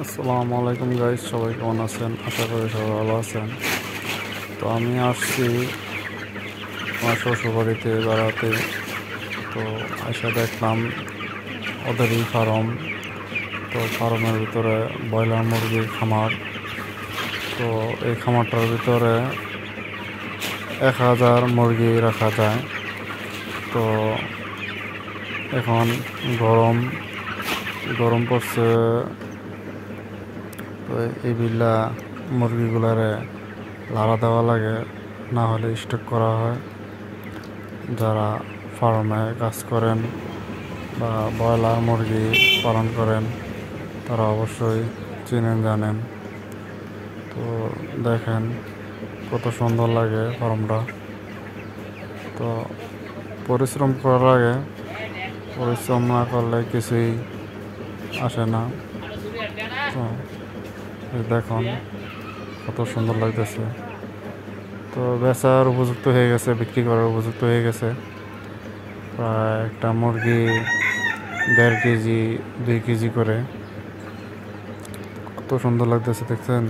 আসসালামু আলাইকুম গাইস, সবাই কেমন আছেন? আশা করি সবাই ভালো আছেন। তো আমি আসছি আমার শ্বশুর বাড়িতে বেড়াতে। তো এসে দেখলাম ওদেরই ফার্ম। তো ফার্মের ভিতরে ব্রয়লার মুরগির খামার। তো এই খামারটার ভিতরে 1000 মুরগি রাখা যায়। তো এখন গরম গরম পড়ছে। তো এই বিল্লা মুরগিগুলারে লাড়া দেওয়া লাগে, না হলে স্টক করা হয়। যারা ফার্মে কাজ করেন বা ব্রয়লার মুরগি পালন করেন তারা অবশ্যই চিনেন, জানেন। তো দেখেন কত সুন্দর লাগে ফার্মটা। তো পরিশ্রম করার লাগে, পরিশ্রম না করলে কিছুই আসে না। তো দেখুন কত সুন্দর লাগতেছে। তো বেচার উপযুক্ত হয়ে গেছে, বিক্রি করার উপযুক্ত হয়ে গেছে। প্রায় একটা মুরগি 1.5 কেজি 2 কেজি করে। কত সুন্দর লাগতেছে দেখছেন।